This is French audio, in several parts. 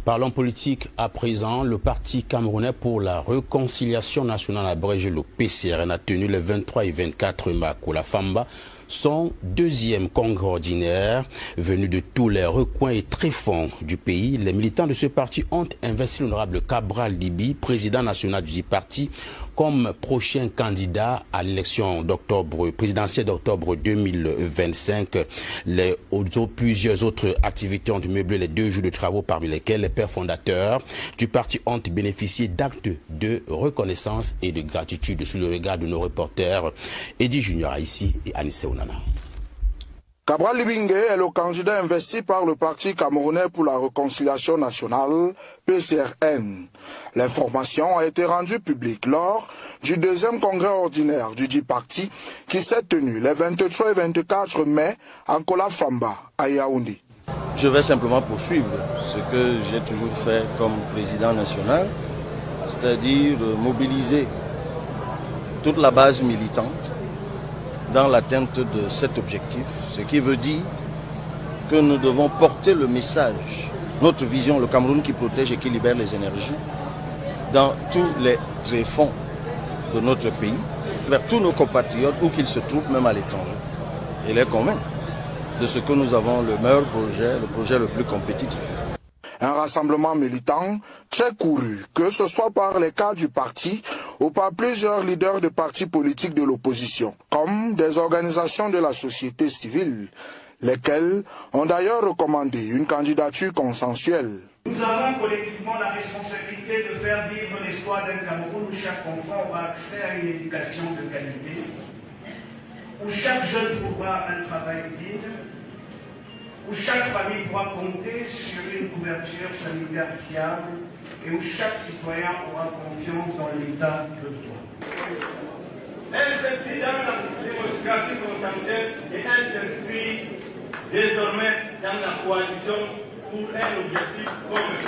Parlons politique à présent. Le Parti camerounais pour la réconciliation nationale abrégé, le PCRN, a tenu les 23 et 24 mai à Kola-Famba son deuxième congrès ordinaire. Venu de tous les recoins et tréfonds du pays, les militants de ce parti ont investi l'honorable Cabral Libi, président national du parti, comme prochain candidat à l'élection présidentielle d'octobre 2025. Plusieurs autres activités ont meublé les 2 jours de travaux, parmi lesquels les pères fondateurs du parti ont bénéficié d'actes de reconnaissance et de gratitude sous le regard de nos reporters Eddie Junior ici et Anissé Onana. Cabral Libingue est le candidat investi par le Parti camerounais pour la réconciliation nationale, PCRN. L'information a été rendue publique lors du deuxième congrès ordinaire du dit parti qui s'est tenu les 23 et 24 mai en Kola-Famba, à Yaoundé. Je vais simplement poursuivre ce que j'ai toujours fait comme président national, c'est-à-dire mobiliser toute la base militante dans l'atteinte de cet objectif, ce qui veut dire que nous devons porter le message, notre vision, le Cameroun qui protège et qui libère les énergies, dans tous les tréfonds de notre pays, vers tous nos compatriotes, où qu'ils se trouvent, même à l'étranger, et les convaincre de ce que nous avons le meilleur projet, le projet le plus compétitif. Un rassemblement militant très couru, que ce soit par les cadres du parti ou par plusieurs leaders de partis politiques de l'opposition, comme des organisations de la société civile, lesquelles ont d'ailleurs recommandé une candidature consensuelle. Nous avons collectivement la responsabilité de faire vivre l'espoir d'un Cameroun où chaque enfant aura accès à une éducation de qualité, où chaque jeune trouvera un travail digne, où chaque famille pourra compter sur une couverture sanitaire fiable et où chaque citoyen aura confiance dans l'État de droit. Elle s'inscrit dans la démocratie consensuelle et elle s'inscrit désormais dans la coalition pour un objectif commun.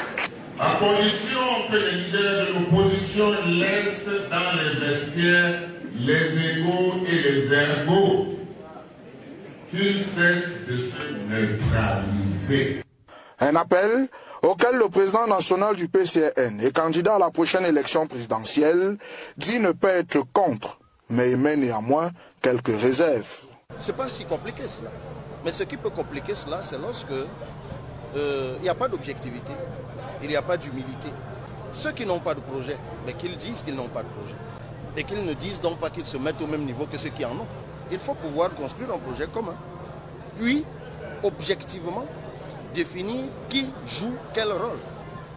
À condition que les leaders de l'opposition laissent dans les vestiaires les égos et les ergots, qu'ils cessent de se neutraliser. Un appel auquel le président national du PCRN et candidat à la prochaine élection présidentielle dit ne pas être contre, mais émet néanmoins quelques réserves. C'est pas si compliqué cela. Mais ce qui peut compliquer cela, c'est lorsque il n'y a pas d'objectivité, il n'y a pas d'humilité. Ceux qui n'ont pas de projet, mais qu'ils disent qu'ils n'ont pas de projet. Et qu'ils ne disent donc pas qu'ils se mettent au même niveau que ceux qui en ont. Il faut pouvoir construire un projet commun. Puis, objectivement, définir qui joue quel rôle.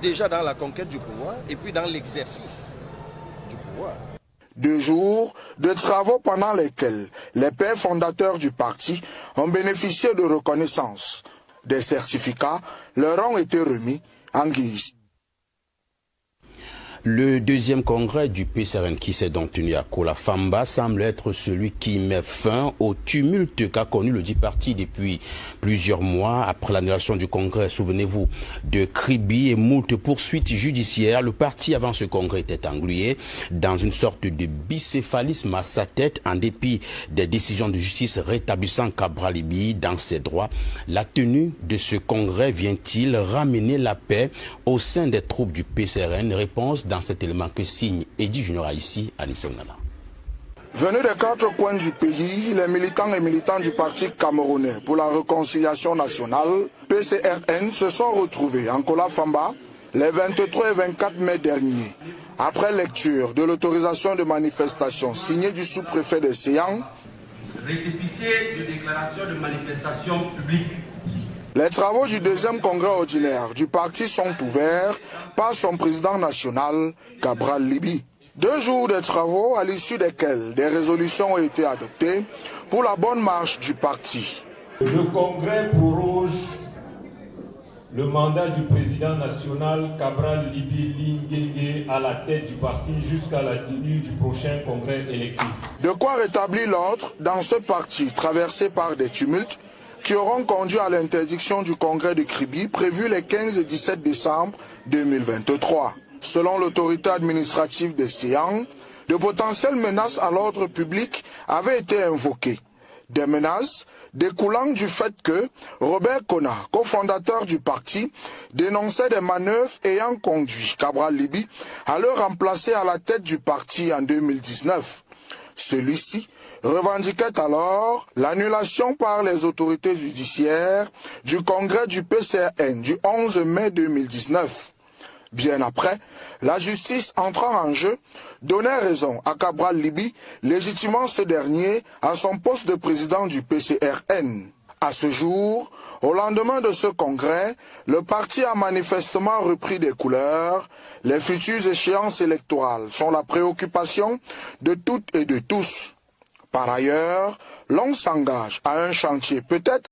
Déjà dans la conquête du pouvoir et puis dans l'exercice du pouvoir. 2 jours de travaux pendant lesquels les pères fondateurs du parti ont bénéficié de reconnaissance. Des certificats leur ont été remis en guise. Le deuxième congrès du PCRN qui s'est donc tenu à Kola-Famba semble être celui qui met fin au tumulte qu'a connu le dit parti depuis plusieurs mois après l'annulation du congrès. Souvenez-vous de Kribi et moult poursuites judiciaires. Le parti avant ce congrès était englué dans une sorte de bicéphalisme à sa tête en dépit des décisions de justice rétablissant Cabral Libi dans ses droits. La tenue de ce congrès vient-il ramener la paix au sein des troupes du PCRN? Réponse dans cet élément que signe Eddie Junior ici à Anissé Onana. Venus des 4 coins du pays, les militants et militantes du Parti camerounais pour la réconciliation nationale, PCRN, se sont retrouvés en Kola-Famba les 23 et 24 mai dernier, après lecture de l'autorisation de manifestation signée du sous-préfet de Séan. Récépissé de déclaration de manifestation publique. Les travaux du deuxième congrès ordinaire du parti sont ouverts par son président national, Cabral Libi. 2 jours de travaux à l'issue desquels des résolutions ont été adoptées pour la bonne marche du parti. Le congrès proroge le mandat du président national Cabral Libi Linguégué à la tête du parti jusqu'à la tenue du prochain congrès électif. De quoi rétablir l'ordre dans ce parti traversé par des tumultes qui auront conduit à l'interdiction du congrès de Kribi prévu les 15 et 17 décembre 2023. Selon l'autorité administrative de Séan, de potentielles menaces à l'ordre public avaient été invoquées, Des menaces découlant du fait que Robert Kona, cofondateur du parti, dénonçait des manœuvres ayant conduit Cabral Libby à le remplacer à la tête du parti en 2019. Celui-ci revendiquait alors l'annulation par les autorités judiciaires du congrès du PCRN du 11 mai 2019. Bien après, la justice entrant en jeu donnait raison à Cabral Libby, légitimant ce dernier à son poste de président du PCRN. À ce jour, au lendemain de ce congrès, le parti a manifestement repris des couleurs. Les futures échéances électorales sont la préoccupation de toutes et de tous. Par ailleurs, l'on s'engage à un chantier peut-être